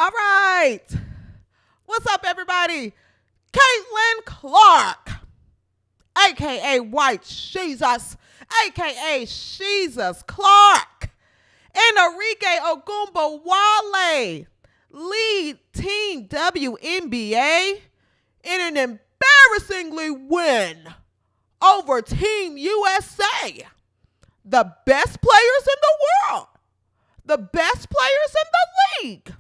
All right. What's up, everybody? Caitlin Clark, a.k.a. White Jesus, a.k.a. Jesus Clark, and Enrique Ogumbawale lead Team WNBA in an embarrassingly win over Team USA, the best players in the world, the best players in the league.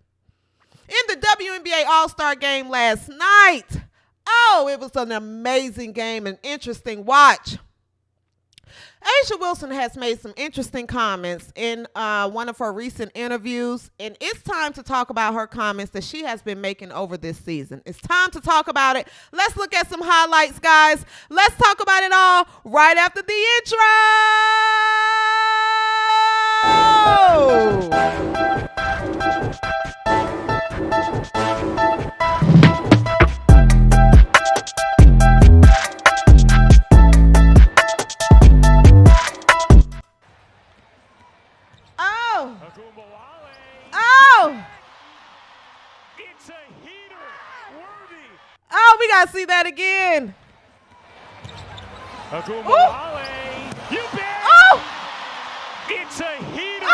In the WNBA All-Star game last night, it was an amazing game, an interesting watch. A'ja Wilson has made some interesting comments in one of her recent interviews, and it's time to talk about her comments that she has been making over this season. It's time to talk about it. Let's look at some highlights, guys. Let's talk about it all right after the intro. It's a heater worthy. We gotta see that again. You bet. It's a heater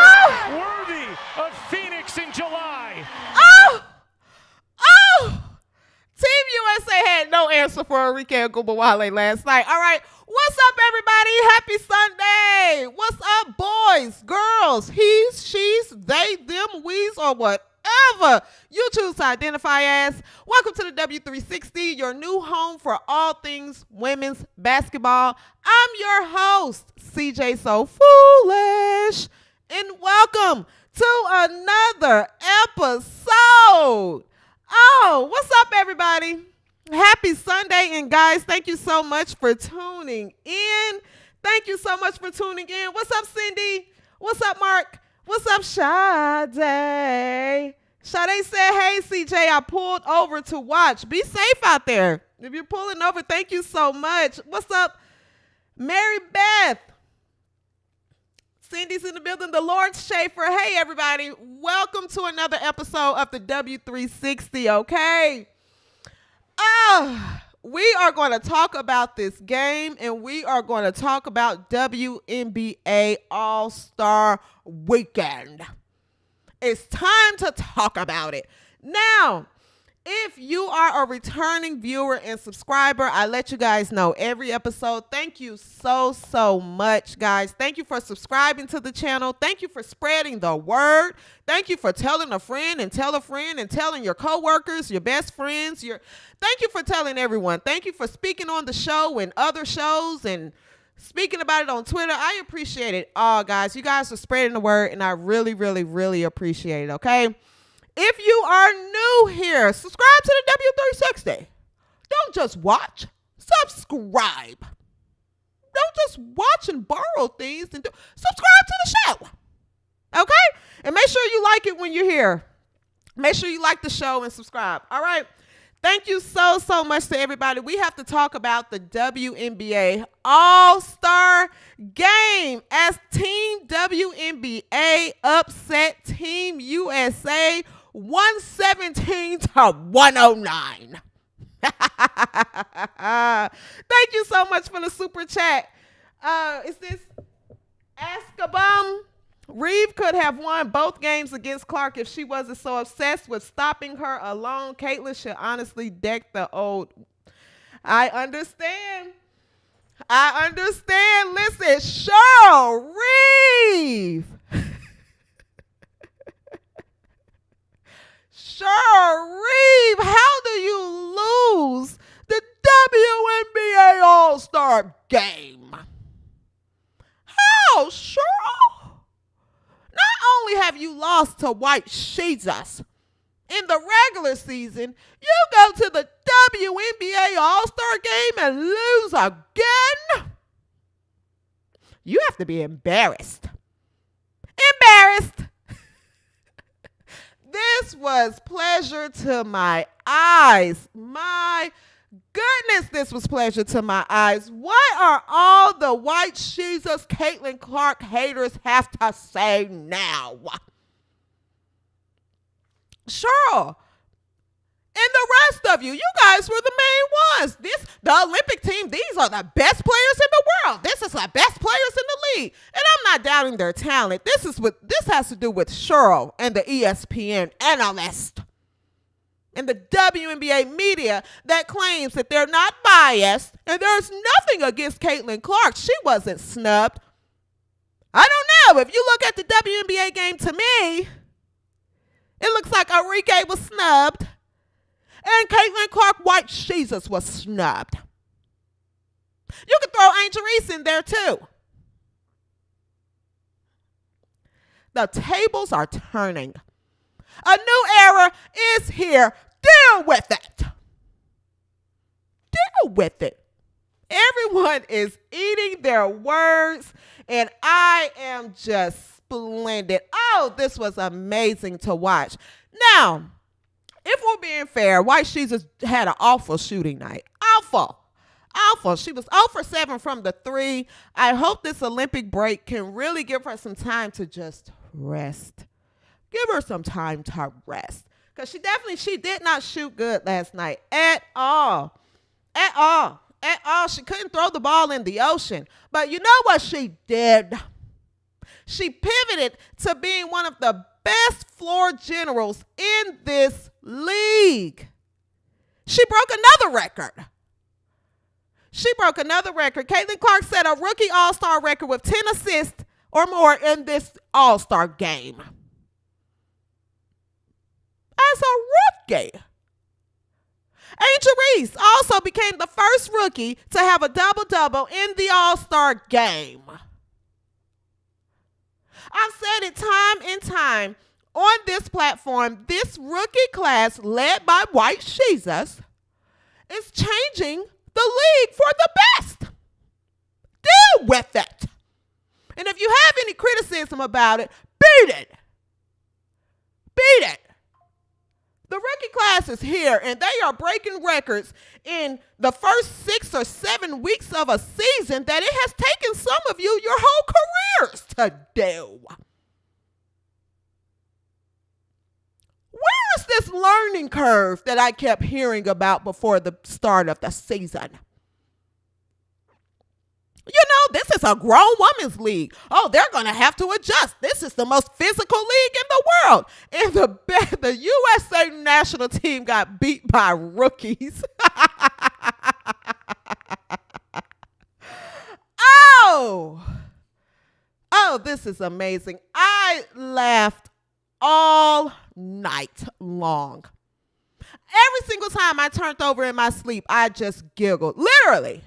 worthy of Phoenix in July. Team USA had no answer for Enrique Ogumbawale last night. All right, what's up, everybody? Happy Sunday. What's up, boys, girls, he's, she's, they, them, we's, or whatever you choose to identify as. Welcome to the W360, your new home for all things women's basketball. I'm your host, CJSoFoolish, and welcome to another episode. What's up, everybody? Happy Sunday, and guys, thank you so much for tuning in. Thank you so much for tuning in. What's up, Cindy? What's up, Mark? What's up, Sade? Sade said, hey, CJ, I pulled over to watch. Be safe out there. If you're pulling over, thank you so much. What's up, Mary Beth? Cindy's in the building. The Lord Schaefer. Hey, everybody. Welcome to another episode of the W360, okay? We are going to talk about this game, and we are going to talk about WNBA All-Star Weekend. It's time to talk about it. Now, if you are a returning viewer and subscriber, I let you guys know every episode. Thank you so much, guys. Thank you for subscribing to the channel. Thank you for spreading the word. Thank you for telling a friend and telling your coworkers, your best friends. Thank you for telling everyone. Thank you for speaking on the show and other shows and speaking about it on Twitter. I appreciate it all, guys. You guys are spreading the word, and I really appreciate it, okay? If you are new here, subscribe to the W360. Don't just watch, subscribe. Don't just watch and borrow things. Subscribe to the show, okay? And make sure you like it when you're here. Make sure you like the show and subscribe, all right? Thank you so much to everybody. We have to talk about the WNBA All-Star game as Team WNBA upset Team USA 117 to 109. Thank you so much for the super chat. Is this Askabum? Reeve could have won both games against Clark if she wasn't so obsessed with stopping her alone. Caitlin should honestly deck the old. I understand. Listen, Cheryl Reeve. Cheryl Reeve, how do you lose the WNBA All-Star game? How, Cheryl? Not only have you lost to White Jesus in the regular season, you go to the WNBA All-Star game and lose again? You have to be embarrassed. This was pleasure to my eyes. My goodness, this was pleasure to my eyes. What are all the White Jesus Caitlin Clark haters have to say now? Cheryl, and the rest of you, you guys were the main ones. The Olympic team, these are the best players in the world. This is the best players in the league. And I'm not doubting their talent. This has to do with Cheryl and the ESPN analyst and the WNBA media that claims that they're not biased, and there's nothing against Caitlin Clark. She wasn't snubbed. I don't know. If you look at the WNBA game, to me, it looks like Arike was snubbed. And Caitlin Clark White Jesus was snubbed. You could throw Angel Reese in there too. The tables are turning. A new era is here. Deal with it. Deal with it. Everyone is eating their words, and I am just splendid. Oh, this was amazing to watch. Now, if we're being fair, White Jesus had an awful shooting night. Awful. She was 0 for 7 from the 3. I hope this Olympic break can really give her some time to just rest. Give her some time to rest. Because she did not shoot good last night at all. At all. She couldn't throw the ball in the ocean. But you know what she did? She pivoted to being one of the best floor generals in this league. She broke another record. Caitlin Clark set a rookie All-Star record with 10 assists or more in this All-Star game. As a rookie. Angel Reese also became the first rookie to have a double-double in the All-Star game. I've said it time and time on this platform, this rookie class led by White Jesus is changing the league for the best. Deal with it. And if you have any criticism about it, beat it. The rookie class is here, and they are breaking records in the first 6 or 7 weeks of a season that it has taken some of you your whole careers to do. Where is this learning curve that I kept hearing about before the start of the season? You know, this is a grown women's league. Oh, they're going to have to adjust. This is the most physical league in the world. And the USA national team got beat by rookies. Oh, this is amazing. I laughed all night long. Every single time I turned over in my sleep, I just giggled. Literally.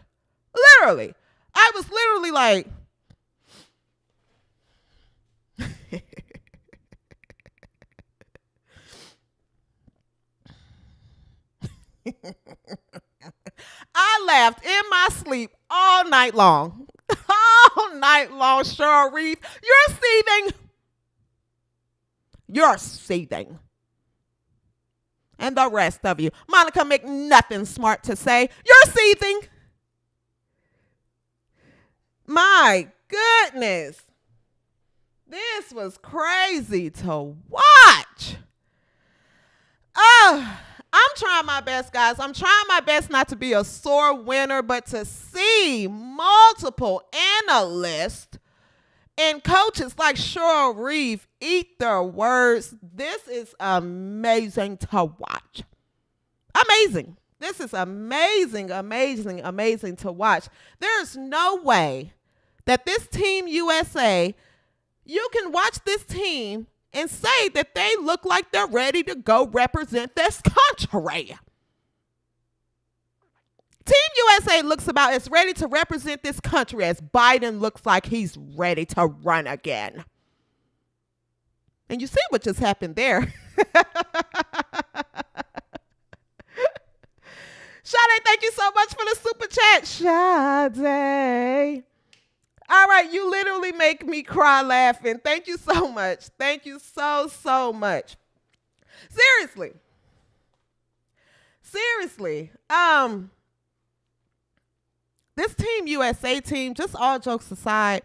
I was literally like, I laughed in my sleep all night long. All night long, Cheryl Reeve. You're seething. And the rest of you. Monica McNothing smart to say. You're seething. My goodness. This was crazy to watch. Oh, I'm trying my best, guys. I'm trying my best not to be a sore winner, but to see multiple analysts and coaches like Cheryl Reeve eat their words. This is amazing to watch. Amazing. This is amazing to watch. There's no way that this Team USA, you can watch this team and say that they look like they're ready to go represent this country. Team USA looks about as ready to represent this country as Biden looks like he's ready to run again. And you see what just happened there. Sade, thank you so much for the super chat. Sade. All right, you literally make me cry laughing. Thank you so much. Thank you so much. Seriously. This Team USA team, just all jokes aside,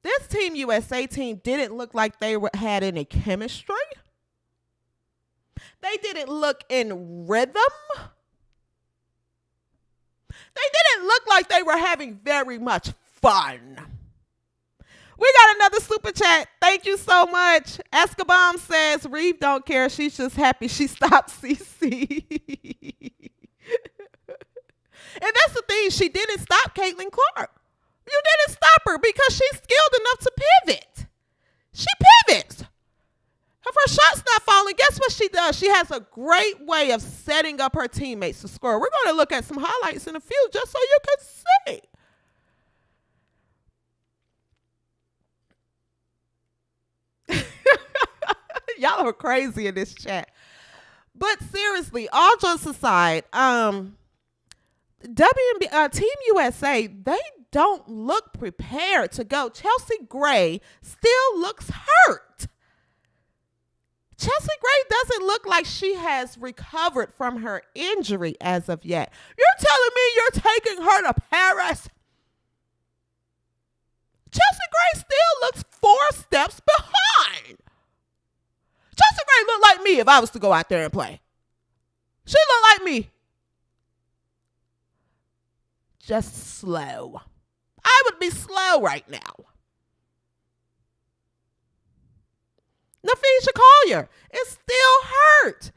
this Team USA team didn't look like they had any chemistry. They didn't look in rhythm. They didn't look like they were having very much fun. We got another super chat. Thank you so much. Escobom says, Reeve don't care. She's just happy she stopped CC. And that's the thing. She didn't stop Caitlin Clark. You didn't stop her because she's skilled enough to pivot. She pivots. If her shot's not falling, guess what she does? She has a great way of setting up her teammates to score. We're going to look at some highlights in a few just so you can see. Y'all are crazy in this chat. But seriously, all jokes aside, Team USA, they don't look prepared to go. Chelsea Gray still looks hurt. Chelsea Gray doesn't look like she has recovered from her injury as of yet. You're telling me you're taking her to Paris? Chelsea Gray still looks 4 steps behind. Chelsea Gray looked like me if I was to go out there and play. She looked like me. Just slow. I would be slow right now. Nafisha Collier is still hurt.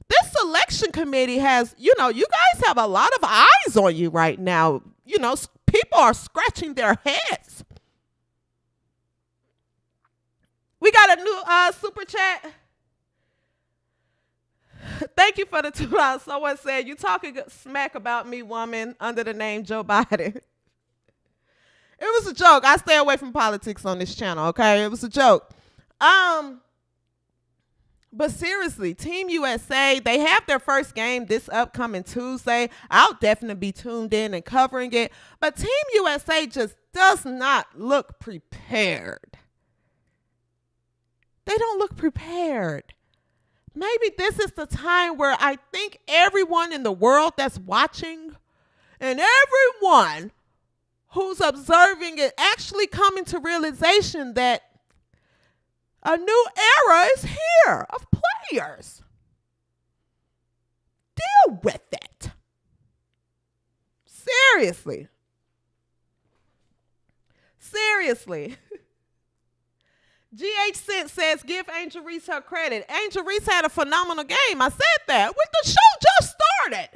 This selection committee has, you guys have a lot of eyes on you right now. People are scratching their heads. We got a new super chat. Thank you for the $2. Someone said, you talking smack about me, woman, under the name Joe Biden. It was a joke. I stay away from politics on this channel, okay? It was a joke. But seriously, Team USA, they have their first game this upcoming Tuesday. I'll definitely be tuned in and covering it. But Team USA just does not look prepared. They don't look prepared. Maybe this is the time where I think everyone in the world that's watching and everyone who's observing it actually coming to realization that a new era is here of players. Deal with it. Seriously. GH Cent says, give Angel Reese her credit. Angel Reese had a phenomenal game. I said that. When the show just started.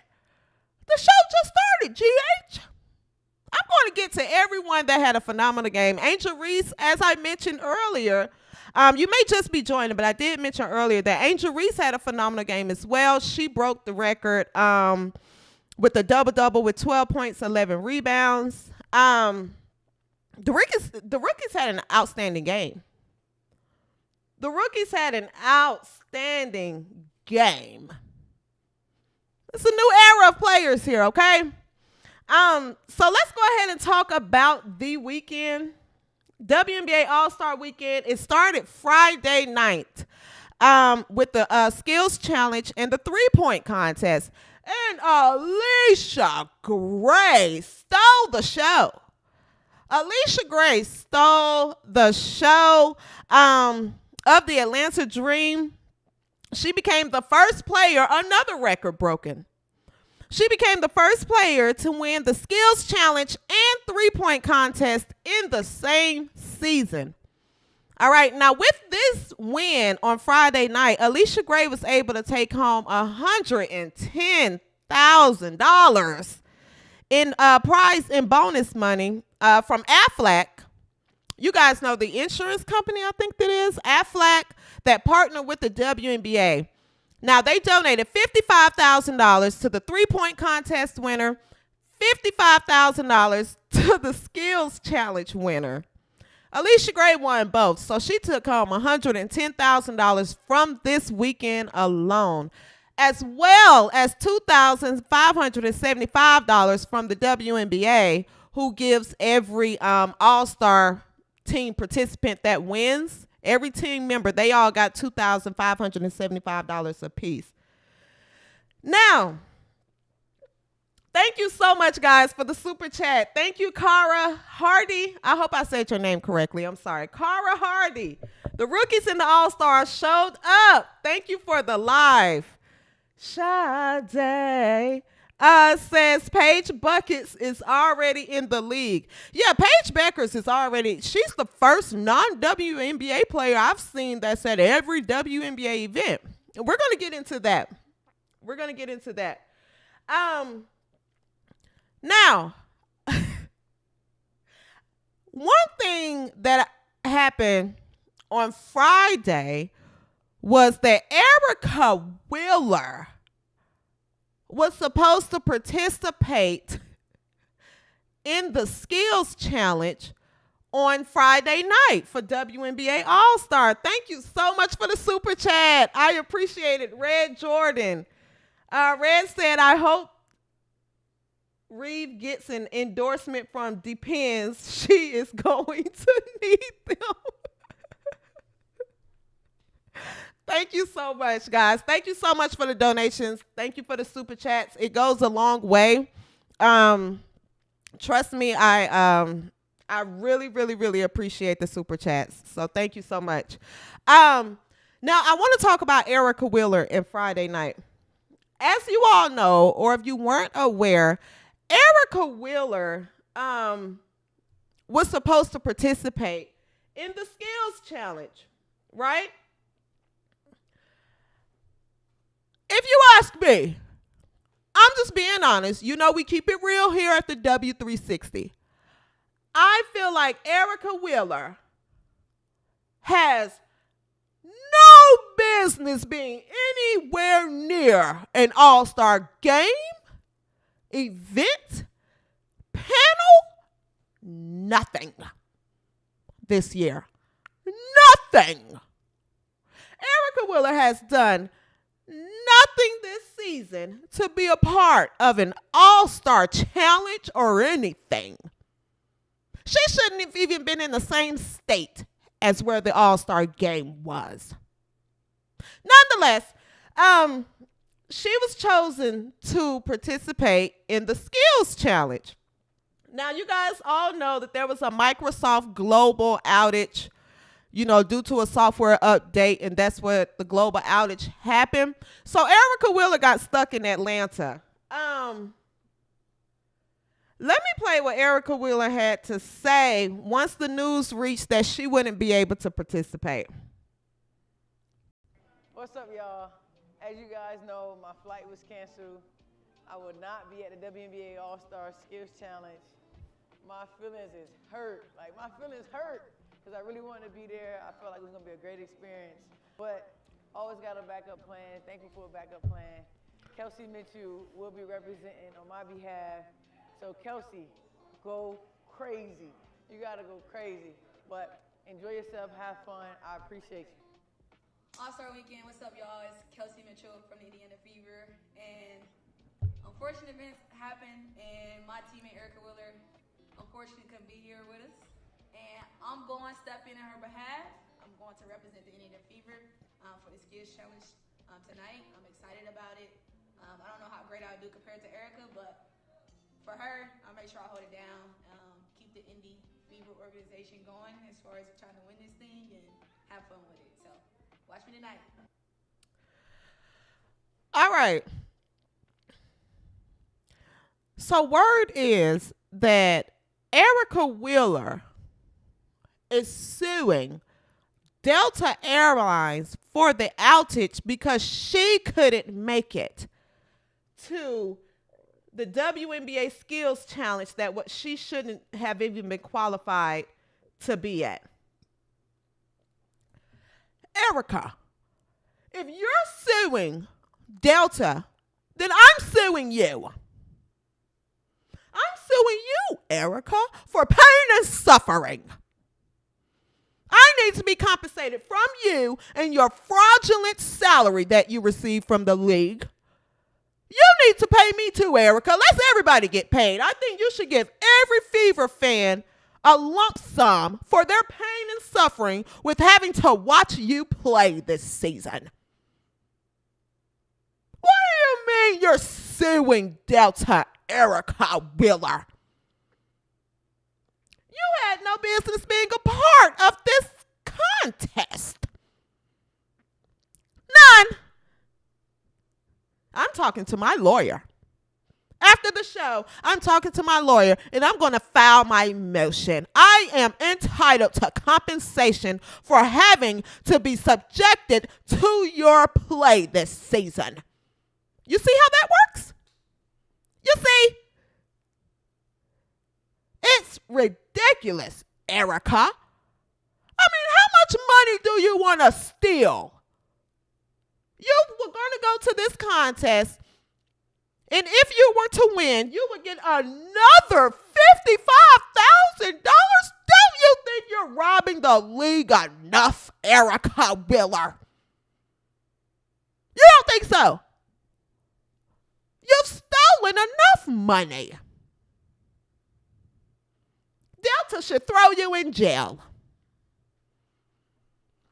GH. I'm going to get to everyone that had a phenomenal game. Angel Reese, as I mentioned earlier, you may just be joining, but I did mention earlier that Angel Reese had a phenomenal game as well. She broke the record with a double-double with 12 points, 11 rebounds. The rookies had an outstanding game. It's a new era of players here, okay? So let's go ahead and talk about the weekend. WNBA All-Star weekend. It started Friday night with the skills challenge and the three-point contest. And Alicia Gray stole the show. Of the Atlanta Dream. She became the first player, another record broken. She became the first player to win the skills challenge and three-point contest in the same season. All right, now with this win on Friday night, Alicia Gray was able to take home $110,000 in prize and bonus money from Aflac. You guys know the insurance company, I think that is, Aflac, that partnered with the WNBA. Now, they donated $55,000 to the three-point contest winner, $55,000 to the skills challenge winner. Alicia Gray won both, so she took home $110,000 from this weekend alone, as well as $2,575 from the WNBA, who gives every All-Star team participant that wins, every team member, they all got $2,575 apiece. Now, thank you so much, guys, for the super chat. Thank you, Cara Hardy. I hope I said your name correctly. I'm sorry. Cara Hardy. The rookies and the All-Stars showed up. Thank you for the live. Sade says Paige Buckets is already in the league. Yeah, Paige Beckers is already, she's the first non-WNBA player I've seen that's at every WNBA event. We're going to get into that. Now, one thing that happened on Friday was that Erica Wheeler was supposed to participate in the skills challenge on Friday night for WNBA All-Star. Thank you so much for the super chat. I appreciate it. Red Jordan. Red said, I hope Reeve gets an endorsement from Depends. She is going to need them. Thank you so much, guys. Thank you so much for the donations. Thank you for the super chats. It goes a long way. Trust me, I really, really, really appreciate the super chats. So thank you so much. Now I want to talk about Erica Wheeler and Friday night. As you all know, or if you weren't aware, Erica Wheeler was supposed to participate in the skills challenge, right? If you ask me, I'm just being honest. You know, we keep it real here at the W360. I feel like Erica Wheeler has no business being anywhere near an all-star game, event, panel, nothing this year. Nothing. Erica Wheeler has done nothing this season to be a part of an all-star challenge or anything. She shouldn't have even been in the same state as where the all-star game was. Nonetheless, she was chosen to participate in the skills challenge. Now, you guys all know that there was a Microsoft global outage, you know, due to a software update, and that's what the global outage happened. So Erica Wheeler got stuck in Atlanta. Let me play what Erica Wheeler had to say once the news reached that she wouldn't be able to participate. What's up, y'all? As you guys know, my flight was canceled. I would not be at the WNBA All-Star Skills Challenge. My feelings is hurt. Like, my feelings hurt. Because I really wanted to be there. I felt like it was going to be a great experience. But always got a backup plan. Thankful for a backup plan. Kelsey Mitchell will be representing on my behalf. So Kelsey, go crazy. You got to go crazy. But enjoy yourself. Have fun. I appreciate you. All-Star Weekend, what's up, y'all? It's Kelsey Mitchell from the Indiana Fever. And unfortunate events happened, and my teammate Erica Wheeler unfortunately couldn't be here with us. And I'm going to step in her behalf. I'm going to represent the Indiana Fever for the Skills Challenge tonight. I'm excited about it. I don't know how great I'll do compared to Erica, but for her, I'll make sure I hold it down, keep the Indy Fever organization going as far as trying to win this thing and have fun with it. So watch me tonight. All right. So word is that Erica Wheeler is suing Delta Airlines for the outage because she couldn't make it to the WNBA Skills Challenge that what she shouldn't have even been qualified to be at. Erica, if you're suing Delta, then I'm suing you. I'm suing you, Erica, for pain and suffering. I need to be compensated from you and your fraudulent salary that you receive from the league. You need to pay me too, Erica. Let's everybody get paid. I think you should give every Fever fan a lump sum for their pain and suffering with having to watch you play this season. What do you mean you're suing Delta, Erica Wheeler? You had no business being a part of this contest. one, I'm talking to my lawyer. After the show, I'm talking to my lawyer, and I'm going to file my motion. I am entitled to compensation for having to be subjected to your play this season. You see how that works? You see? It's ridiculous, Erica. I mean, how much money do you want to steal? You were going to go to this contest, and if you were to win, you would get another $55,000. Don't you think you're robbing the league enough, Erica Wheeler? You don't think so? You've stolen enough money. Delta should throw you in jail.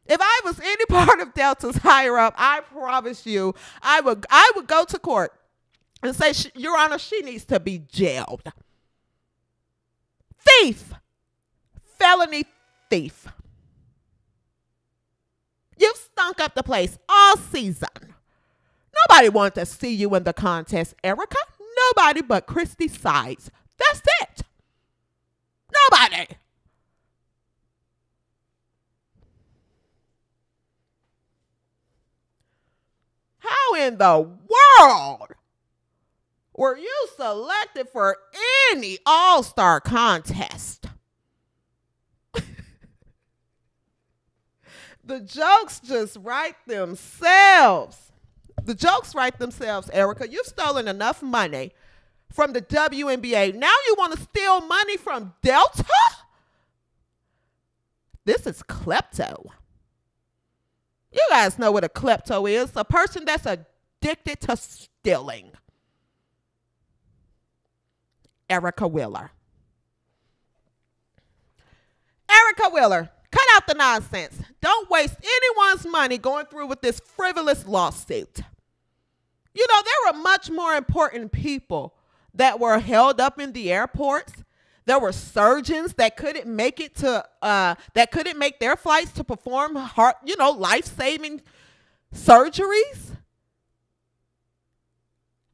If I was any part of Delta's higher up, I promise you, I would go to court and say, Your Honor, she needs to be jailed. Thief. Felony thief. You've stunk up the place all season. Nobody wanted to see you in the contest, Erica. Nobody but Christy Sides. That's it. Nobody. How in the world were you selected for any All-Star contest? The jokes just write themselves. The jokes write themselves, Erica. You've stolen enough money from the WNBA. Now you want to steal money from Delta? This is klepto. You guys know what a klepto is. A person that's addicted to stealing. Erica Wheeler. Erica Wheeler, cut out the nonsense. Don't waste anyone's money going through with this frivolous lawsuit. You know, there were much more important people that were held up in the airports. There were surgeons that couldn't make it to, that couldn't make their flights to perform life-saving surgeries.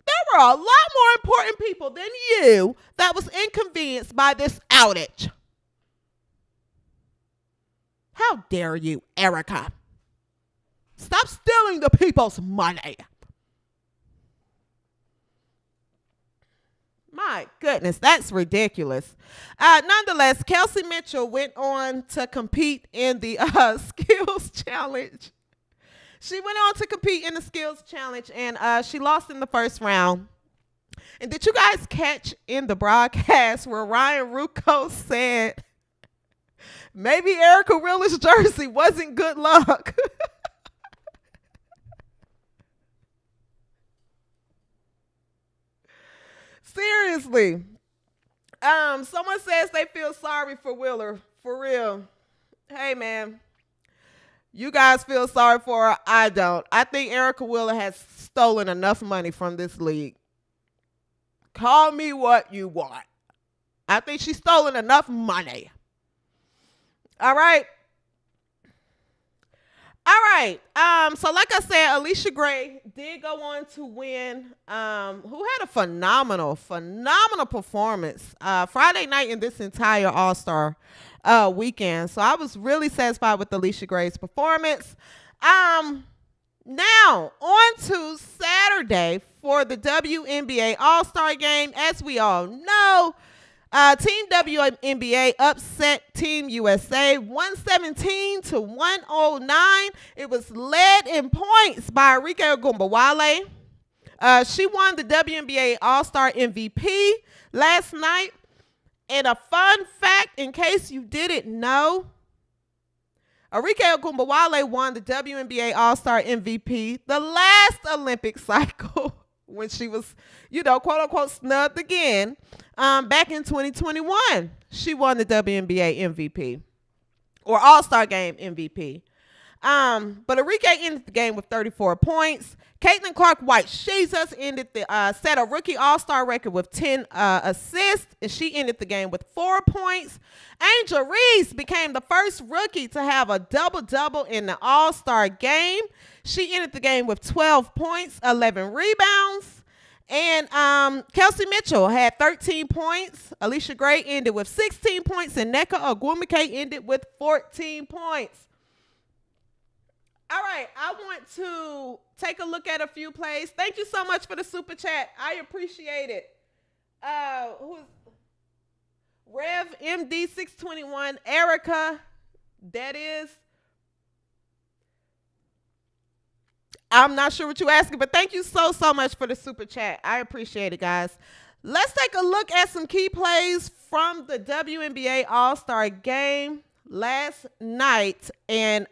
There were a lot more important people than you that was inconvenienced by this outage. How dare you, Erica? Stop stealing the people's money. My goodness, that's ridiculous. Nonetheless, Kelsey Mitchell went on to compete in the skills challenge. She went on to compete in the skills challenge, and she lost in the first round. And did you guys catch in the broadcast where Ryan Rucco said, maybe Erica Wheeler's jersey wasn't good luck? Seriously. Someone says they feel sorry for Wheeler. For real. Hey, man. You guys feel sorry for her. I don't. I think Erica Wheeler has stolen enough money from this league. Call me what you want. I think she's stolen enough money. All right. So like I said, Alicia Gray did go on to win, who had a phenomenal performance Friday night in this entire All-Star weekend. So I was really satisfied with Alicia Gray's performance. Now, on to Saturday for the WNBA All-Star game. As we all know, Team WNBA upset Team USA 117-109. It was led in points by Arike Ogunbowale. She won the WNBA All-Star MVP last night. And a fun fact, in case you didn't know, Arike Ogunbowale won the WNBA All-Star MVP the last Olympic cycle when she was, quote unquote, snubbed again. Back in 2021, she won the WNBA MVP or All-Star Game MVP. But Enrique ended the game with 34 points. Caitlin Clark-White, Jesus ended set a rookie All-Star record with 10 assists, and she ended the game with 4 points. Angel Reese became the first rookie to have a double-double in the All-Star game. She ended the game with 12 points, 11 rebounds. And Kelsey Mitchell had 13 points. Alicia Gray ended with 16 points, and Nneka Ogwumike ended with 14 points. All right, I want to take a look at a few plays. Thank you so much for the super chat. I appreciate it. Who's Rev MD 621, Erica, that is. I'm not sure what you're asking, but thank you so much for the super chat. I appreciate it, guys. Let's take a look at some key plays from the WNBA All-Star game last night. And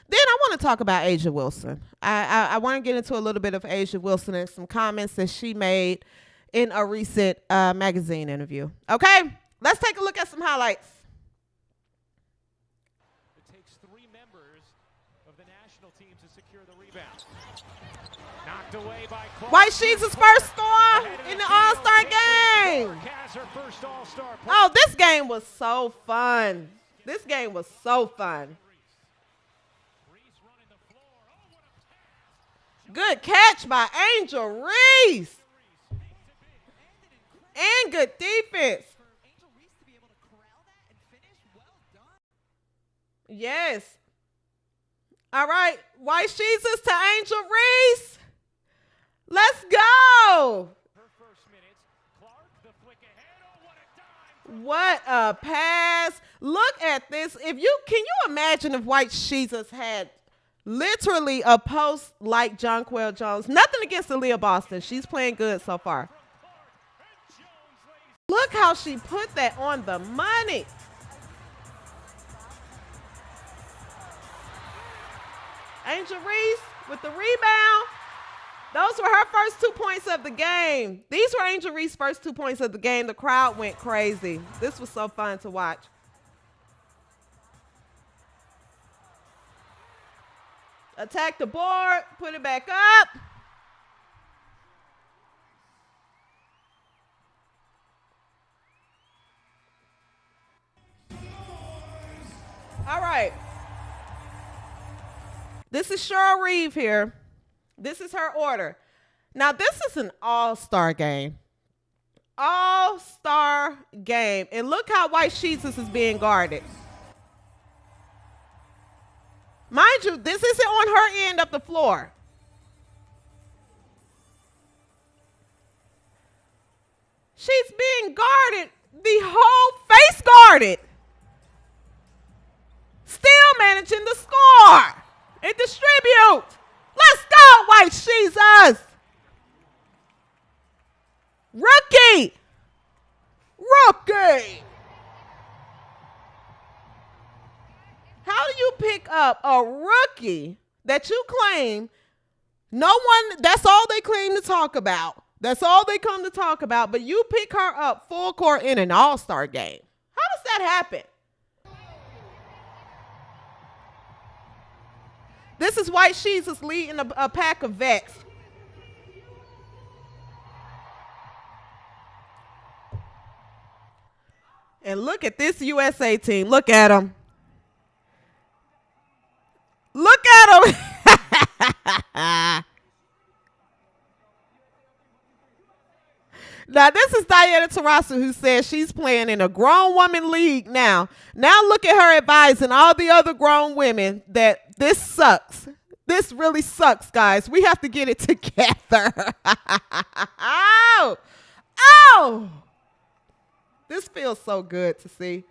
then I want to talk about A'ja Wilson. I want to get into a little bit of A'ja Wilson and some comments that she made in a recent magazine interview. Okay, let's take a look at some highlights. It takes 3 members of the national team to secure the rebound. Knocked away by Clark. White Sheets' first score in the All-Star game. Oh, this game was so fun. This game was so fun. Good catch by Angel Reese. And good defense. Yes. All right. White Jesus to Angel Reese. Let's go. What a pass. Look at this. Can you imagine if White Jesus had literally a post like Jonquel Jones? Nothing against Aaliyah Boston. She's playing good so far. Look how she put that on the money. Angel Reese with the rebound. Those were her first 2 points of the game. These were Angel Reese's first 2 points of the game. The crowd went crazy. This was so fun to watch. Attack the board, put it back up. All right. This is Cheryl Reeve here. This is her order. Now, this is an all-star game. All-star game. And look how White Jesus is being guarded. Mind you, this isn't on her end of the floor. She's being guarded, the whole face guarded. Still managing to score and distribute. Let's go, White Jesus. Rookie. How do you pick up a rookie that you claim that's all they claim to talk about. That's all they come to talk about, but you pick her up full court in an all-star game. How does that happen? This is White Jesus leading a pack of vets. And look at this USA team. Look at them. Look at them. Now, this is Diana Taurasi, who says she's playing in a grown woman league now. Now look at her advising all the other grown women that this sucks. This really sucks, guys. We have to get it together. Oh! This feels so good to see.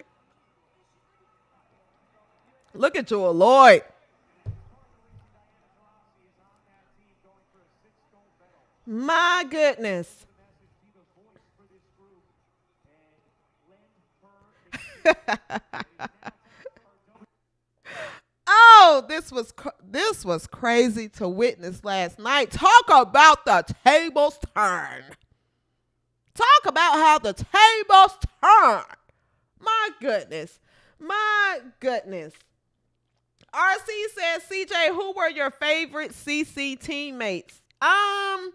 Look at Joel Lloyd. My goodness. Oh, this was crazy to witness last night. Talk about the tables turn. Talk about how the tables turn. My goodness. My goodness. RC says, CJ, who were your favorite CC teammates? I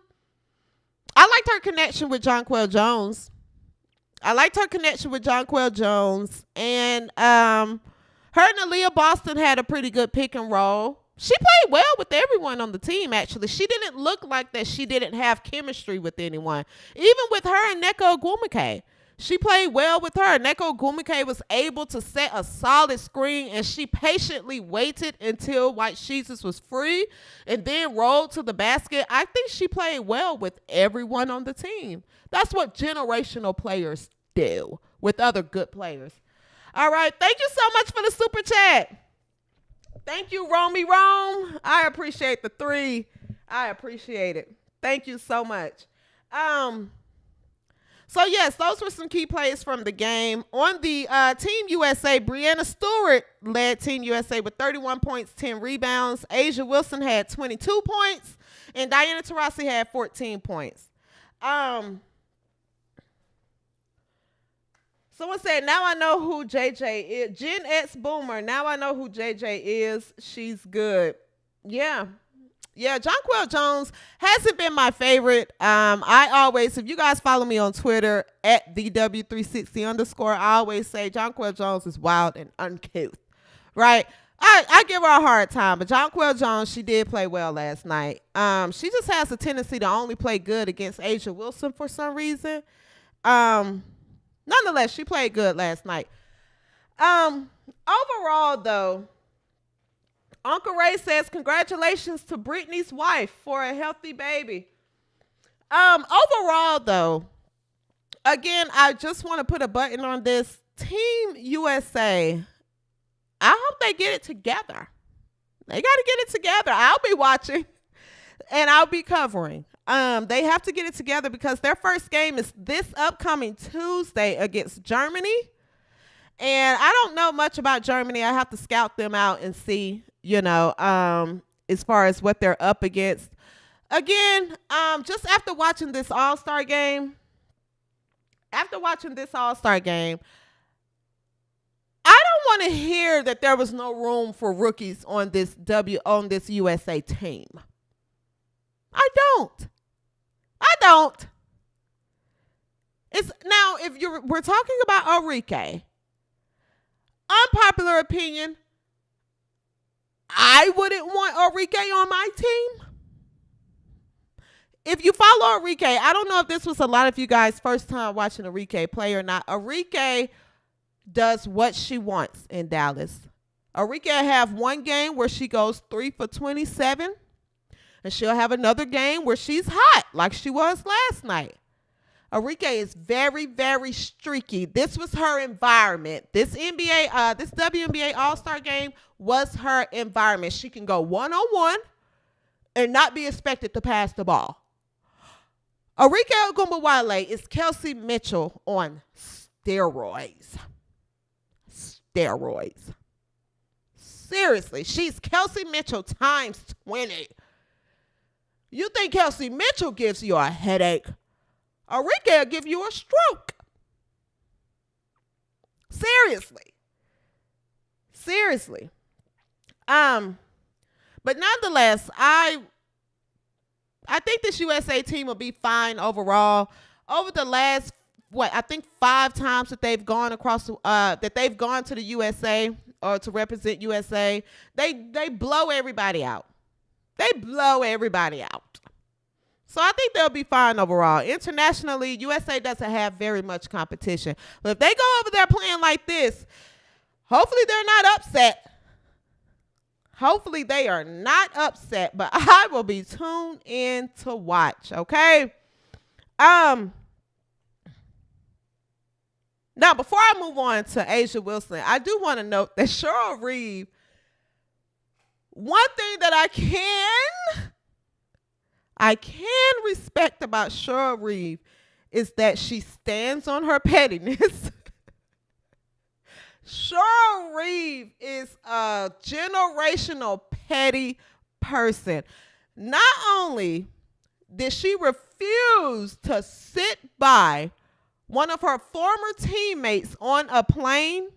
liked her connection with Jonquel Jones. And her and Aaliyah Boston had a pretty good pick and roll. She played well with everyone on the team, actually. She didn't look like that she didn't have chemistry with anyone. Even with her and Neko Ogwumike. She played well with her. Neko Ogwumike was able to set a solid screen, and she patiently waited until White Jesus was free and then rolled to the basket. I think she played well with everyone on the team. That's what generational players do with other good players. All right. Thank you so much for the super chat. Thank you, Romy Rome. I appreciate the 3. I appreciate it. Thank you so much. So, yes, those were some key plays from the game. On the Team USA, Breanna Stewart led Team USA with 31 points, 10 rebounds. Asia Wilson had 22 points, and Diana Taurasi had 14 points. Someone said, now I know who JJ is. Gen X Boomer, now I know who JJ is. She's good. Yeah. Yeah, Jonquel Jones hasn't been my favorite. I always, if you guys follow me on Twitter at the W360_, I always say Jonquel Jones is wild and uncouth, right? I give her a hard time, but Jonquel Jones, she did play well last night. She just has a tendency to only play good against Asia Wilson for some reason. Nonetheless, she played good last night. Overall, though, Uncle Ray says, congratulations to Brittany's wife for a healthy baby. Overall, though, again, I just want to put a button on this. Team USA, I hope they get it together. They got to get it together. I'll be watching, and I'll be covering. They have to get it together because their first game is this upcoming Tuesday against Germany. And I don't know much about Germany. I have to scout them out and see, as far as what they're up against. Again, just after watching this All-Star game, I don't want to hear that there was no room for rookies on this USA team. I don't. Now, if we're talking about Arike, unpopular opinion, I wouldn't want Arike on my team. If you follow Arike, I don't know if this was a lot of you guys' first time watching Arike play or not. Arike does what she wants in Dallas. Arike have one game where she goes 3 for 27, and she'll have another game where she's hot like she was last night. Arike is very, very streaky. This was her environment. This WNBA All-Star game was her environment. She can go one-on-one and not be expected to pass the ball. Arike Ogunbowale is Kelsey Mitchell on steroids. Seriously, she's Kelsey Mitchell times 20. You think Kelsey Mitchell gives you a headache? Arike will give you a stroke. Seriously. But nonetheless, I think this USA team will be fine overall. Over the last, I think 5 times that they've gone that they've gone to the USA or to represent USA, they blow everybody out. So I think they'll be fine overall. Internationally, USA doesn't have very much competition. But if they go over there playing like this, hopefully they're not upset. Hopefully they are not upset, but I will be tuned in to watch, okay? Now, before I move on to Asia Wilson, I do want to note that Cheryl Reeve, one thing that I can respect about Cheryl Reeve is that she stands on her pettiness. Cheryl Reeve is a generational petty person. Not only did she refuse to sit by one of her former teammates on a plane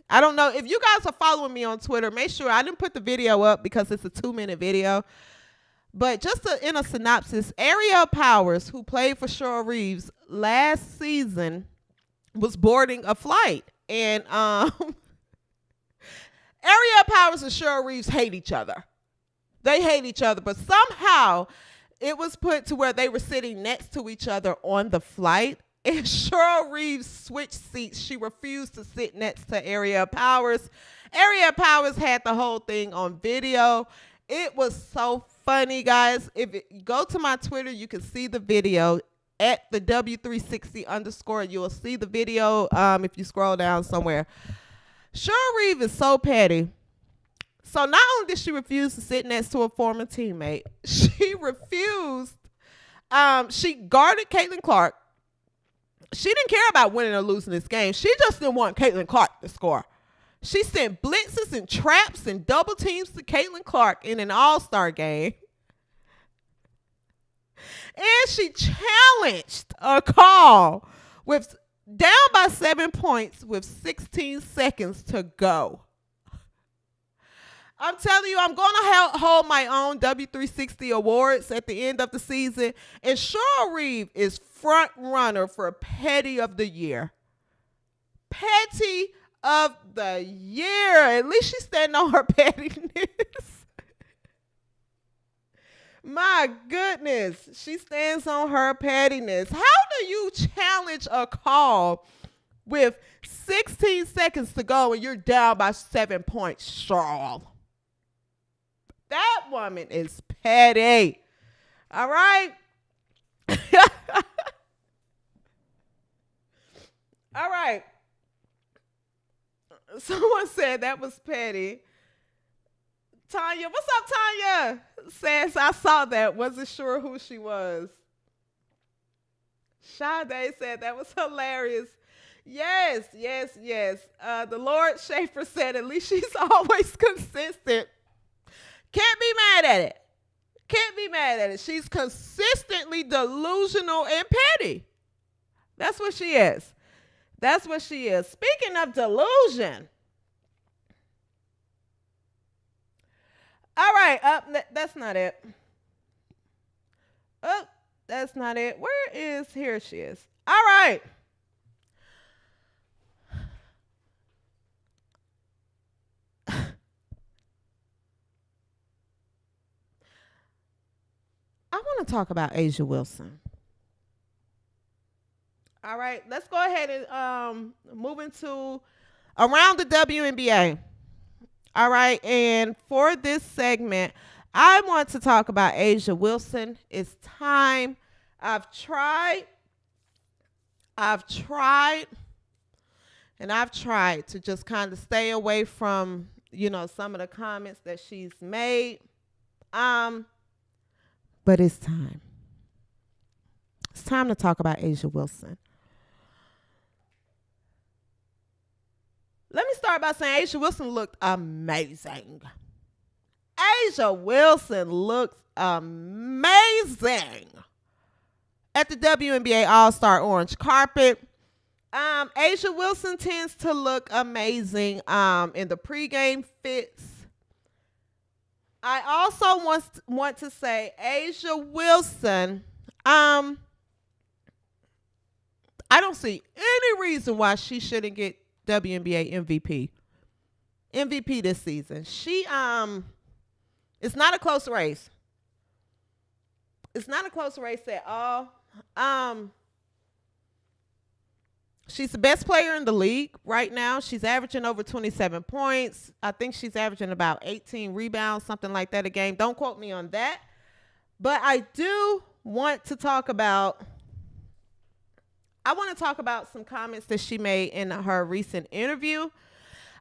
I don't know if you guys are following me on Twitter. Make sure I didn't put the video up because it's a 2-minute video. But just in a synopsis, Ariel Powers, who played for Cheryl Reeves last season, was boarding a flight. And Ariel Powers and Cheryl Reeves hate each other. They hate each other. But somehow it was put to where they were sitting next to each other on the flight. And Cheryl Reeves switched seats. She refused to sit next to Ariel Powers. Ariel Powers had the whole thing on video. It was so funny, guys. If you go to my Twitter, you can see the video at the W360_. You will see the video if you scroll down somewhere. Cheryl Reeves is so petty. So not only did she refuse to sit next to a former teammate, she refused. She guarded Caitlin Clark. She didn't care about winning or losing this game. She just didn't want Caitlin Clark to score. She sent blitzes and traps and double teams to Caitlin Clark in an All-Star game. And she challenged a call with down by 7 points with 16 seconds to go. I'm telling you, I'm going to hold my own W360 awards at the end of the season. And Cheryl Reeves is front runner for Petty of the Year. Petty of the Year. At least she's standing on her pettiness. My goodness. She stands on her pettiness. How do you challenge a call with 16 seconds to go and you're down by 7 points, Cheryl? That woman is petty. All right? All right. Someone said that was petty. Tanya, what's up, Tanya? Says, I saw that. Wasn't sure who she was. Sade said that was hilarious. Yes. The Lord Schaefer said, at least she's always consistent. Can't be mad at it. She's consistently delusional and petty. That's what she is. Speaking of delusion. All right. That's not it. That's not it. Here she is. All right. I want to talk about A'ja Wilson. All right, let's go ahead and move into around the WNBA. All right, and for this segment, I want to talk about A'ja Wilson. It's time. I've tried to just kind of stay away from, some of the comments that she's made. But it's time. It's time to talk about A'ja Wilson. Let me start by saying A'ja Wilson looked amazing. A'ja Wilson looks amazing at the WNBA All-Star orange carpet. A'ja Wilson tends to look amazing in the pregame fits. I also want to say A'ja Wilson, I don't see any reason why she shouldn't get WNBA MVP this season. It's not a close race. It's not a close race at all. She's the best player in the league right now. She's averaging over 27 points. I think she's averaging about 18 rebounds, something like that a game. Don't quote me on that. But I do want to talk about some comments that she made in her recent interview.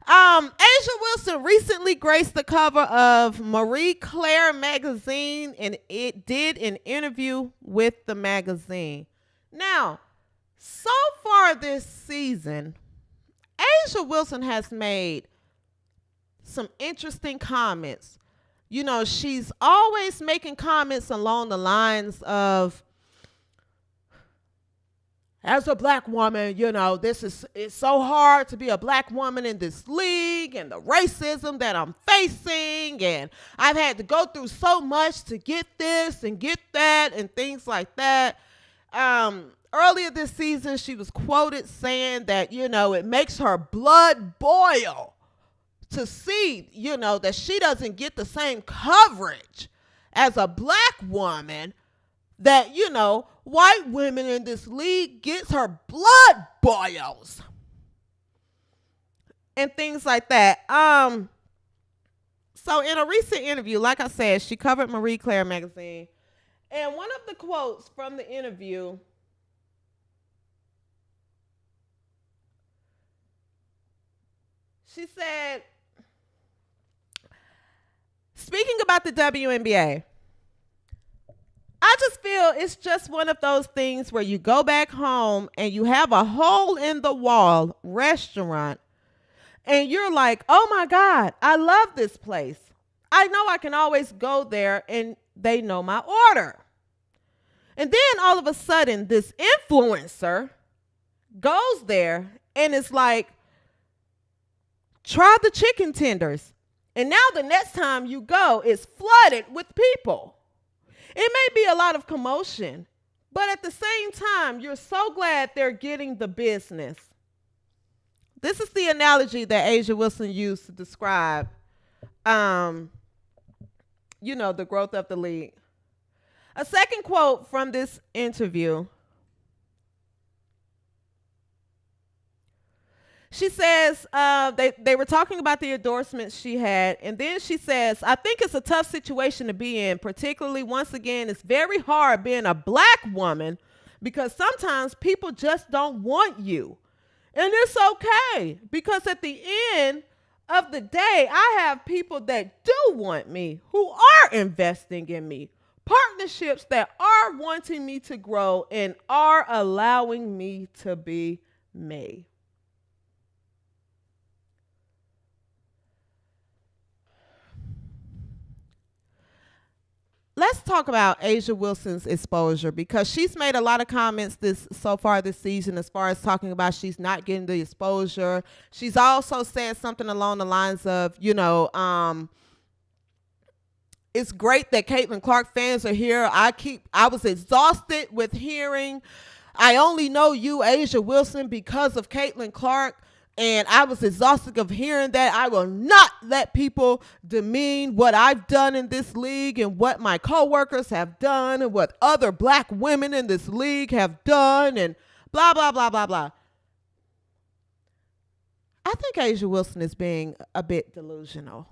A'ja Wilson recently graced the cover of Marie Claire magazine, and it did an interview with the magazine. Now, so far this season, A'ja Wilson has made some interesting comments. She's always making comments along the lines of, as a black woman, it's so hard to be a black woman in this league and the racism that I'm facing. And I've had to go through so much to get this and get that and things like that. Earlier this season, she was quoted saying that, it makes her blood boil to see, that she doesn't get the same coverage as a black woman, that, white women in this league gets her blood boils and things like that. So in a recent interview, like I said, she covered Marie Claire magazine. And one of the quotes from the interview, she said, speaking about the WNBA, I just feel it's just one of those things where you go back home and you have a hole in the wall restaurant and you're like, oh my God, I love this place. I know I can always go there and they know my order. And then all of a sudden this influencer goes there and it's like, try the chicken tenders. And now the next time you go, it's flooded with people. It may be a lot of commotion, but at the same time, you're so glad they're getting the business. This is the analogy that Asia Wilson used to describe, the growth of the league. A second quote from this interview. She says they were talking about the endorsements she had. And then she says, I think it's a tough situation to be in, particularly once again, it's very hard being a black woman because sometimes people just don't want you. And it's okay because at the end of the day, I have people that do want me, who are investing in me, partnerships that are wanting me to grow and are allowing me to be me. Let's talk about Asia Wilson's exposure because she's made a lot of comments so far this season as far as talking about she's not getting the exposure. She's also said something along the lines of, it's great that Caitlin Clark fans are here. I was exhausted with hearing, I only know you, Asia Wilson, because of Caitlin Clark. And I was exhausted of hearing that. I will not let people demean what I've done in this league and what my coworkers have done and what other black women in this league have done and blah, blah, blah, blah, blah. I think Asia Wilson is being a bit delusional.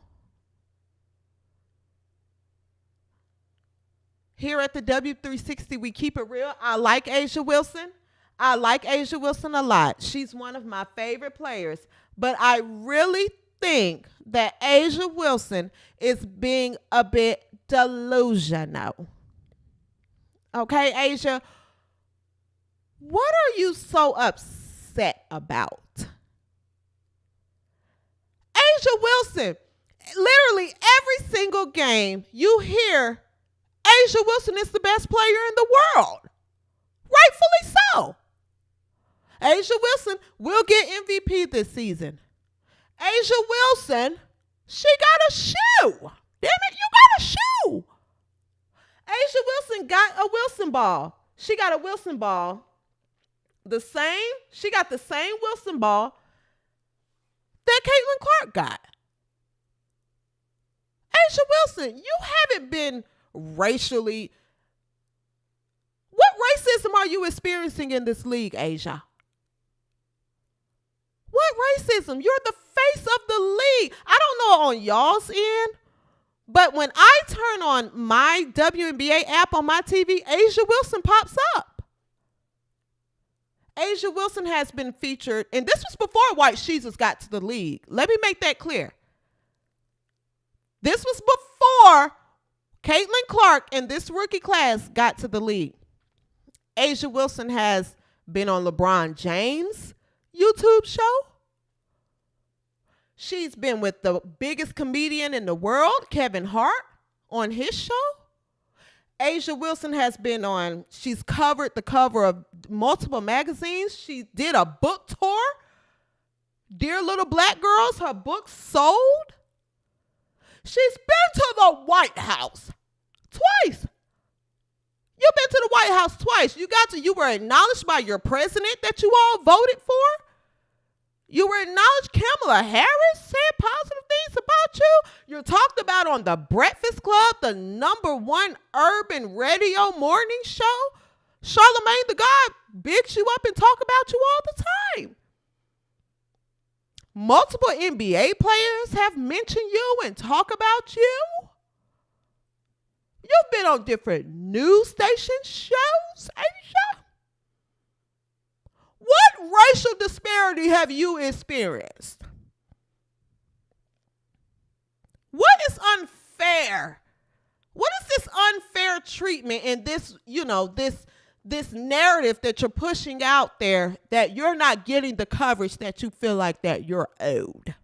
Here at the W360, we keep it real. I like Asia Wilson. I like Asia Wilson a lot. She's one of my favorite players. But I really think that Asia Wilson is being a bit delusional. Okay, Asia, what are you so upset about? Asia Wilson, literally every single game you hear Asia Wilson is the best player in the world. Rightfully so. Asia Wilson will get MVP this season. Asia Wilson, she got a shoe. Damn it, you got a shoe. Asia Wilson got a Wilson ball. She got a Wilson ball. She got the same Wilson ball that Caitlin Clark got. Asia Wilson, you haven't been racially. What racism are you experiencing in this league, Asia? What racism? You're the face of the league. I don't know on y'all's end, but when I turn on my WNBA app on my TV, Asia Wilson pops up. Asia Wilson has been featured, and this was before White Jesus got to the league. Let me make that clear. This was before Caitlin Clark and this rookie class got to the league. Asia Wilson has been on LeBron James' YouTube show. She's been with the biggest comedian in the world, Kevin Hart, on his show. Asia Wilson has been on, she's covered the cover of multiple magazines. She did a book tour. Dear Little Black Girls, her book sold. She's been to the White House twice. You've been to the White House twice. You were acknowledged by your president that you all voted for. You were acknowledged. Kamala Harris said positive things about you. You're talked about on The Breakfast Club, the #1 urban radio morning show. Charlamagne the God bigs you up and talk about you all the time. Multiple NBA players have mentioned you and talk about you. You've been on different news station shows, Asia. What racial disparity have you experienced? What is unfair? What is this unfair treatment and this, this narrative that you're pushing out there that you're not getting the coverage that you feel like that you're owed?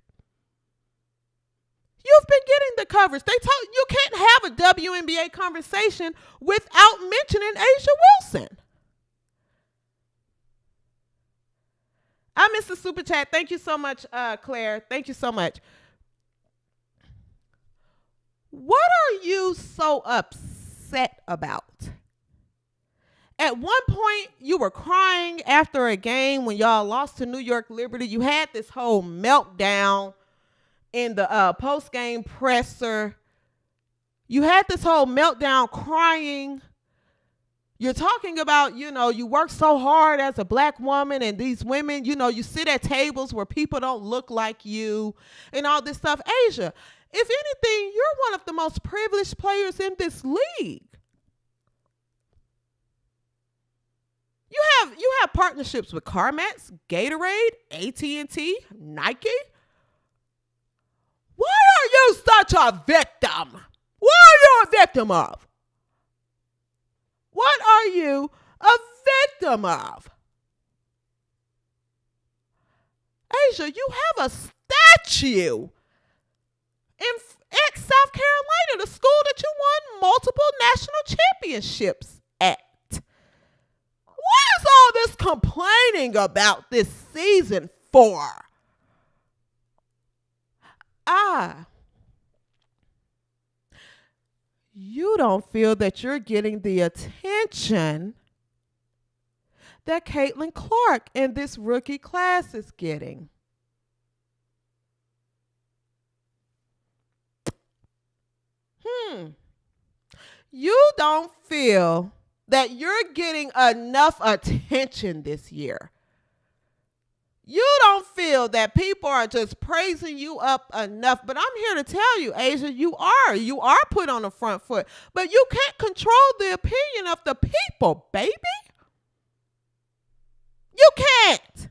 You've been getting the coverage. You can't have a WNBA conversation without mentioning Asia Wilson. I missed the super chat. Thank you so much, Claire. Thank you so much. What are you so upset about? At one point, you were crying after a game when y'all lost to New York Liberty. You had this whole meltdown in the post-game presser. You had this whole meltdown crying. You're talking about, you work so hard as a black woman and these women, you sit at tables where people don't look like you and all this stuff. Asia, if anything, you're one of the most privileged players in this league. You have partnerships with CarMax, Gatorade, AT&T, Nike. Why are you such a victim? What are you a victim of? What are you a victim of? Asia, you have a statue at South Carolina, the school that you won multiple national championships at. What is all this complaining about this season for? You don't feel that you're getting the attention that Caitlin Clark and this rookie class is getting. You don't feel that you're getting enough attention this year. You don't feel that people are just praising you up enough. But I'm here to tell you, Asia, you are put on the front foot. But you can't control the opinion of the people, baby. You can't.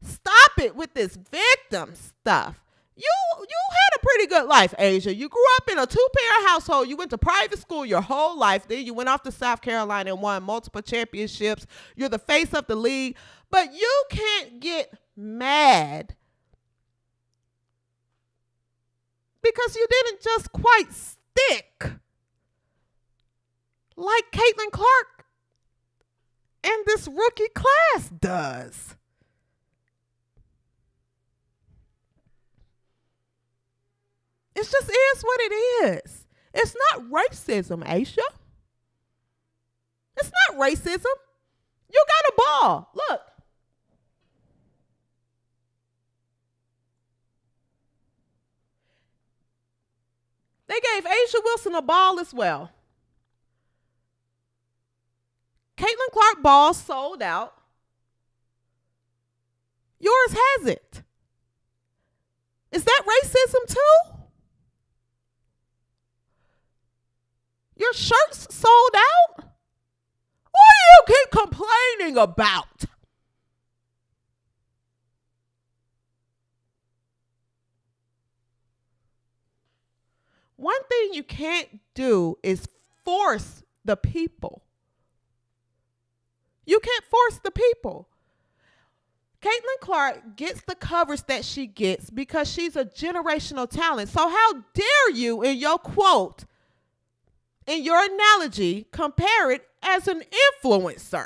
Stop it with this victim stuff. You had a pretty good life, Asia. You grew up in a two-parent household. You went to private school your whole life. Then you went off to South Carolina and won multiple championships. You're the face of the league. But you can't get mad because you didn't just quite stick like Caitlin Clark and this rookie class does. It just is what it is. It's not racism, Asia. It's not racism. You got a ball. Look. They gave Asia Wilson a ball as well. Caitlin Clark ball sold out. Yours hasn't. Is that racism too? Your shirt's sold out? What do you keep complaining about? One thing you can't do is force the people. You can't force the people. Caitlin Clark gets the coverage that she gets because she's a generational talent. So how dare you, in your quote, in your analogy, compare it as an influencer.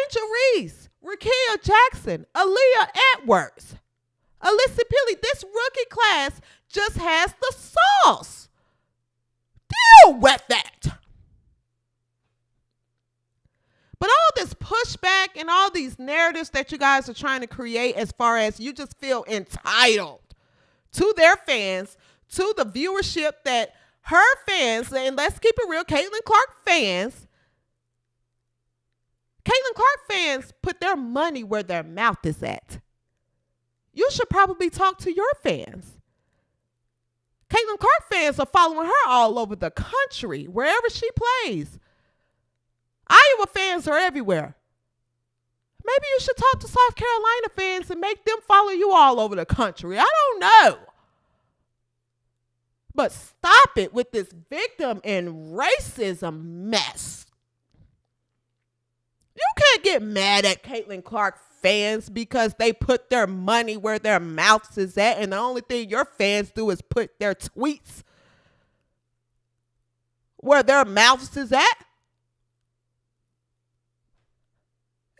Angel Reese, Rakia Jackson, Aaliyah Edwards, Alyssa Peely. This rookie class just has the sauce. Deal with that. But all this pushback and all these narratives that you guys are trying to create, as far as you just feel entitled to their fans, to the viewership that her fans, and let's keep it real, Caitlin Clark fans put their money where their mouth is at. You should probably talk to your fans. Caitlin Clark fans are following her all over the country, wherever she plays. Iowa fans are everywhere. Maybe you should talk to South Carolina fans and make them follow you all over the country. I don't know. But stop it with this victim and racism mess. You can't get mad at Caitlin Clark fans because they put their money where their mouths is at, and the only thing your fans do is put their tweets where their mouths is at.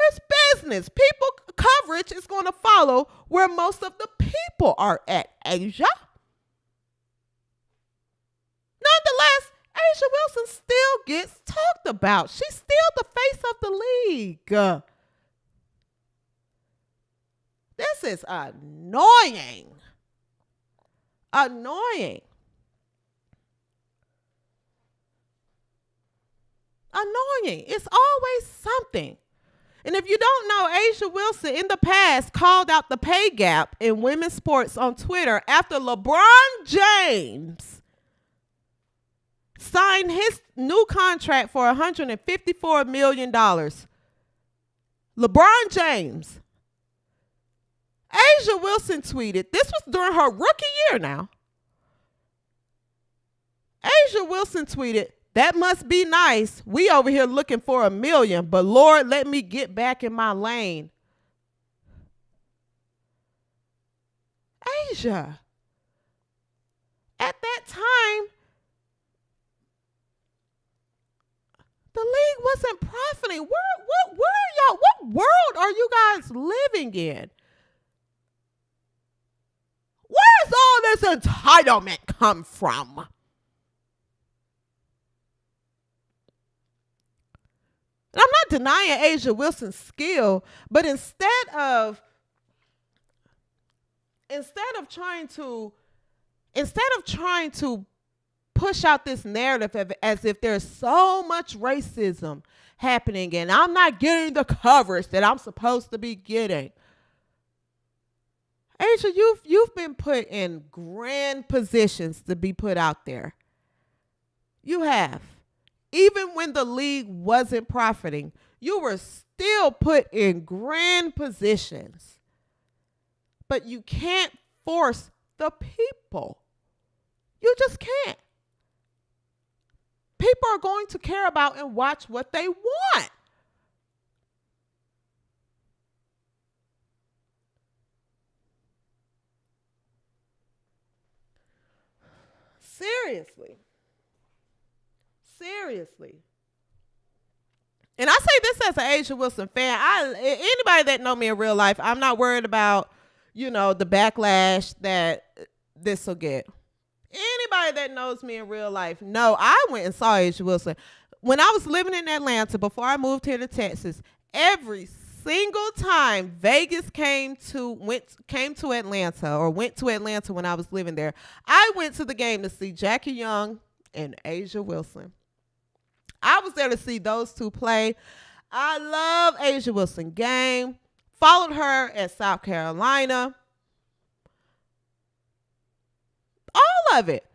It's business. People coverage is going to follow where most of the people are at, Asia. Nonetheless, Asia Wilson still gets talked about. She's still the face of the league. This is annoying. Annoying. It's always something. And if you don't know, Asia Wilson in the past called out the pay gap in women's sports on Twitter after LeBron James signed his new contract for $154 million. LeBron James. Asia Wilson tweeted, this was during her rookie year now. Asia Wilson tweeted, that must be nice. We over here looking for $1 million, but Lord, let me get back in my lane. Asia. At that time, the league wasn't profiting. What world are you guys living in? Where does all this entitlement come from? And I'm not denying Asia Wilson's skill, but instead of trying to push out this narrative as if there's so much racism happening and I'm not getting the coverage that I'm supposed to be getting. Asia, you've been put in grand positions to be put out there. You have. Even when the league wasn't profiting, you were still put in grand positions. But you can't force the people. You just can't. People are going to care about and watch what they want. Seriously. And I say this as an Asia Wilson fan. Anybody that know me in real life, I'm not worried about, the backlash that this will get. Anybody that knows me in real life, no, I went and saw Asia Wilson. When I was living in Atlanta, before I moved here to Texas, every single time Vegas came to Atlanta or went to Atlanta when I was living there, I went to the game to see Jackie Young and Asia Wilson. I was there to see those two play. I love Asia Wilson game. Followed her at South Carolina. All of it.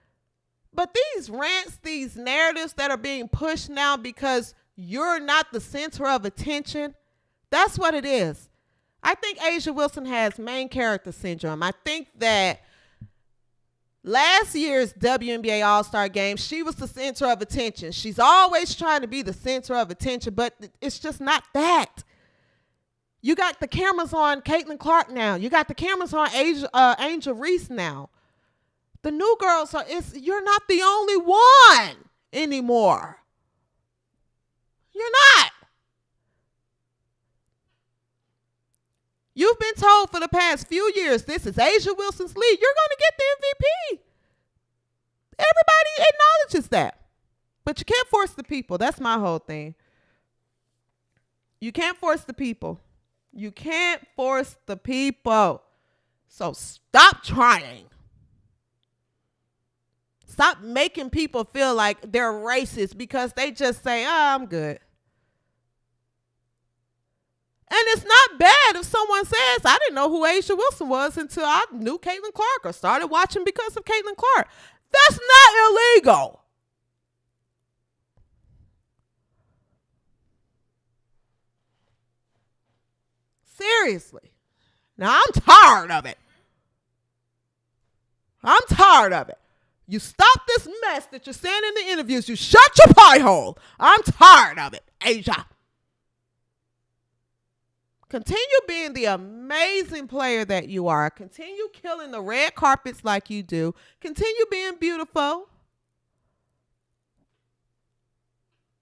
But these rants, these narratives that are being pushed now because you're not the center of attention, that's what it is. I think Asia Wilson has main character syndrome. I think that last year's WNBA All-Star game, she was the center of attention. She's always trying to be the center of attention, but it's just not that. You got the cameras on Caitlin Clark now. You got the cameras on Angel Reese now. The new girls you're not the only one anymore. You're not. You've been told for the past few years, this is Asia Wilson's league. You're going to get the MVP. Everybody acknowledges that. But you can't force the people. That's my whole thing. You can't force the people. You can't force the people. So stop trying. Stop making people feel like they're racist because they just say, I'm good. And it's not bad if someone says, I didn't know who Asia Wilson was until I knew Caitlin Clark or started watching because of Caitlin Clark. That's not illegal. Seriously. Now, I'm tired of it. I'm tired of it. You stop this mess that you're saying in the interviews. You shut your pie hole. I'm tired of it, Asia. Continue being the amazing player that you are. Continue killing the red carpets like you do. Continue being beautiful.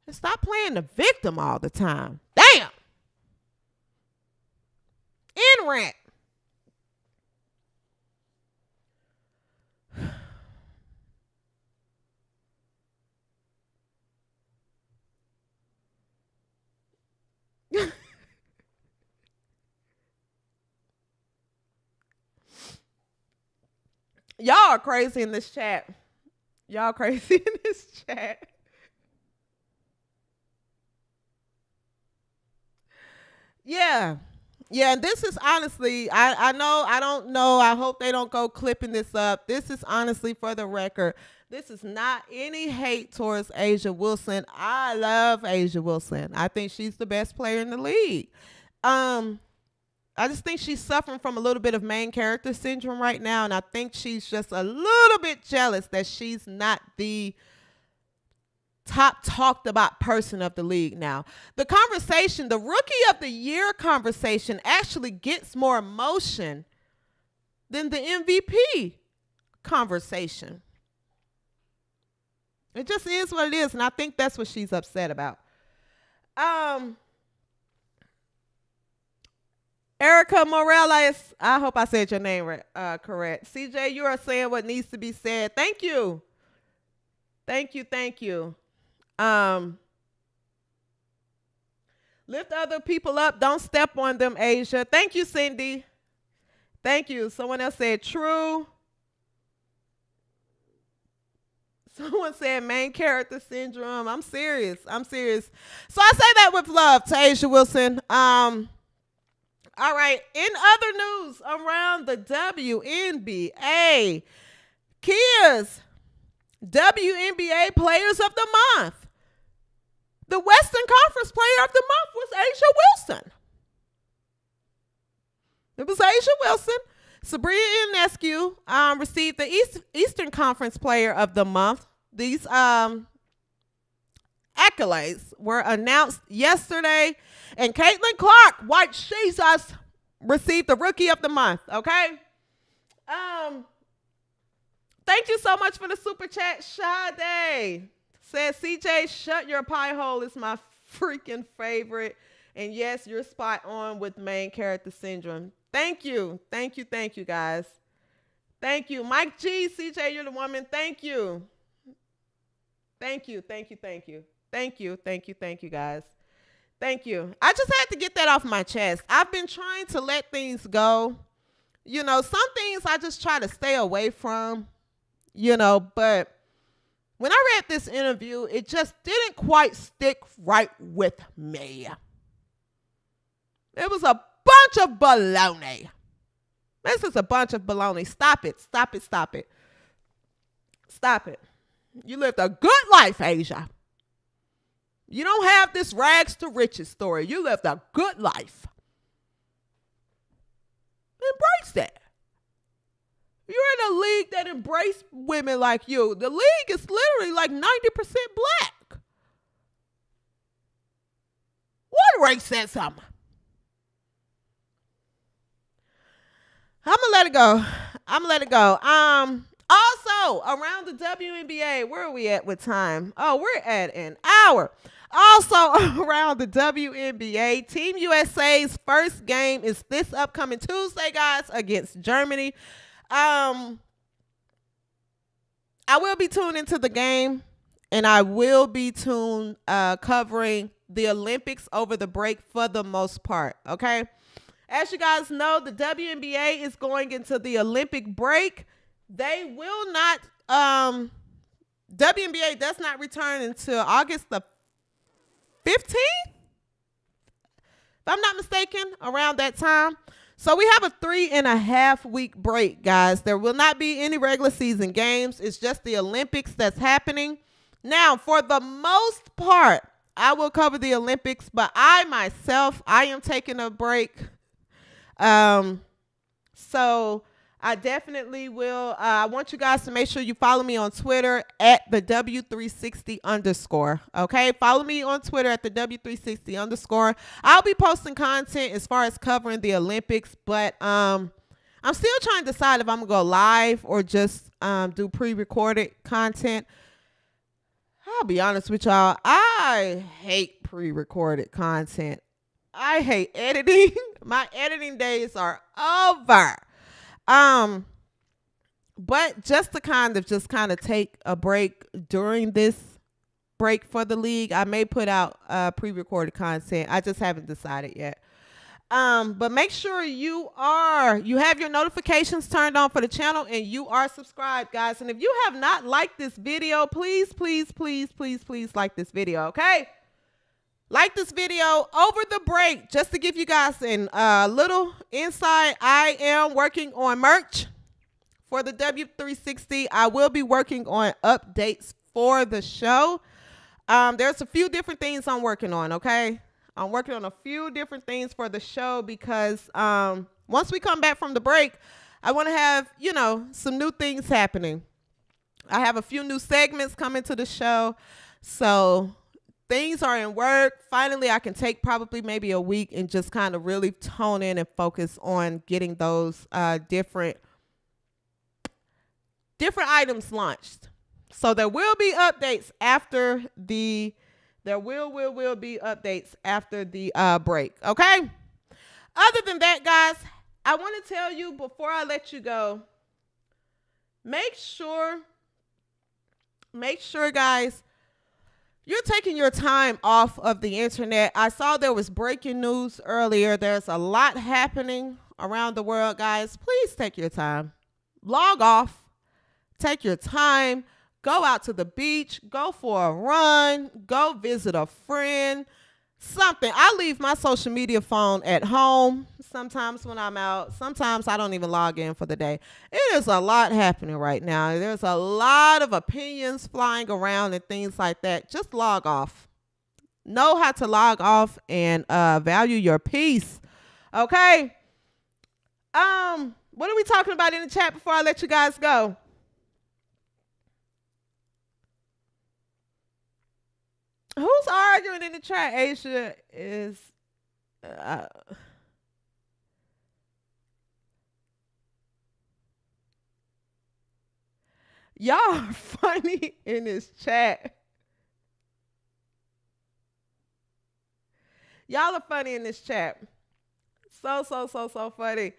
And stop playing the victim all the time. Damn. In rant. Y'all are crazy in this chat. Y'all crazy in this chat. Yeah. Yeah, and this is honestly, I know, I don't know. I hope they don't go clipping this up. This is honestly for the record. This is not any hate towards Asia Wilson. I love Asia Wilson. I think she's the best player in the league. I just think she's suffering from a little bit of main character syndrome right now, and I think she's just a little bit jealous that she's not the top talked about person of the league now. The conversation, the rookie of the year conversation actually gets more emotion than the MVP conversation. It just is what it is, and I think that's what she's upset about. Erica Morales, I hope I said your name correct. CJ, you are saying what needs to be said. Thank you. Thank you, thank you. Lift other people up. Don't step on them, Asia. Thank you, Cindy. Thank you. Someone else said true. Someone said main character syndrome. I'm serious. I'm serious. So I say that with love to Asia Wilson. All right. In other news around the WNBA, Kia's WNBA Players of the Month. The Western Conference Player of the Month was Asia Wilson. It was Asia Wilson. Sabrina Ionescu received the Eastern Conference Player of the Month. These accolades were announced yesterday. And Caitlin Clark, White Jesus, received the Rookie of the Month, okay? Thank you so much for the super chat. Sade says, CJ, shut your pie hole is my freaking favorite. And yes, you're spot on with main character syndrome. Thank you. Thank you. Thank you, guys. Thank you. Mike G, CJ, you're the woman. Thank you. Thank you. Thank you. Thank you. Thank you. Thank you. Thank you, guys. Thank you. I just had to get that off my chest. I've been trying to let things go. You know, some things I just try to stay away from, you know, but when I read this interview, it just didn't quite stick right with me. It was a bunch of baloney. This is a bunch of baloney. Stop it. Stop it. Stop it. Stop it. You lived a good life, Asia. You don't have this rags to riches story. You lived a good life. Embrace that. You're in a league that embraces women like you. The league is literally like 90% black. One racism. I'm going to let it go. I'm going to let it go. Also, around the WNBA, where are we at with time? Oh, we're at an hour. Also, around the WNBA, Team USA's first game is this upcoming Tuesday, guys, against Germany. I will be tuned into the game, and I will be covering the Olympics over the break for the most part, okay? As you guys know, the WNBA is going into the Olympic break. They will not, WNBA does not return until August the 15th, if I'm not mistaken, around that time. So we have a 3.5 week break, guys. There will not be any regular season games. It's just the Olympics that's happening. Now, for the most part, I will cover the Olympics, but I am taking a break. So I definitely will. I want you guys to make sure you follow me on Twitter at the W360_. Okay. Follow me on Twitter at the W360_. I'll be posting content as far as covering the Olympics, but, I'm still trying to decide if I'm gonna go live or just, do pre-recorded content. I'll be honest with y'all. I hate pre-recorded content. I hate editing. My editing days are over. But just to kind of take a break during this break for the league, I may put out pre-recorded content. I just haven't decided yet. But make sure you have your notifications turned on for the channel and you are subscribed, guys. And if you have not liked this video, please like this video, okay? Like this video over the break. Just to give you guys a little insight, I am working on merch for the W360. I will be working on updates for the show. There's a few different things I'm working on, okay? I'm working on a few different things for the show because once we come back from the break, I want to have, some new things happening. I have a few new segments coming to the show. So things are in work. Finally, I can take probably maybe a week and just kind of really tone in and focus on getting those different items launched. So there will be updates after the be updates after the break. Okay. Other than that, guys, I want to tell you before I let you go, make sure, guys, you're taking your time off of the internet. I saw there was breaking news earlier. There's a lot happening around the world, guys. Please take your time. Log off. Take your time. Go out to the beach. Go for a run. Go visit a friend. Something. I leave my social media phone at home sometimes when I'm out. Sometimes I don't even log in for the day. It is a lot happening right now. There's a lot of opinions flying around and things like that. Just log off. Know how to log off and value your peace. Okay? What are we talking about in the chat before I let you guys go? Who's arguing in the chat? Asia is y'all are funny in this chat. Y'all are funny in this chat. So funny.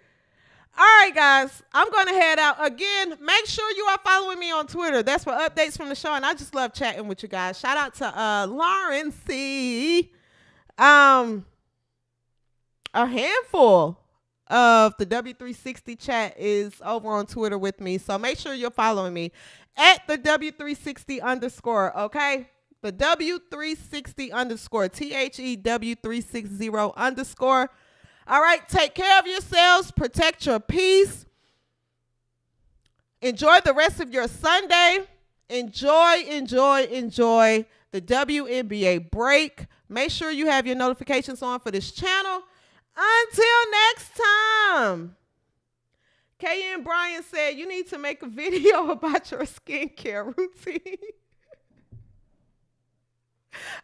All right, guys, I'm going to head out. Again, make sure you are following me on Twitter. That's for updates from the show, and I just love chatting with you guys. Shout out to Lauren C. A handful of the W360 chat is over on Twitter with me, so make sure you're following me at the W360_, okay? The W360_, THEW360_. All right, take care of yourselves. Protect your peace. Enjoy the rest of your Sunday. Enjoy the WNBA break. Make sure you have your notifications on for this channel. Until next time. KN Bryan said you need to make a video about your skincare routine.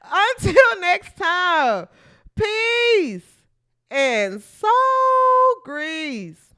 Until next time. Peace. And so grease.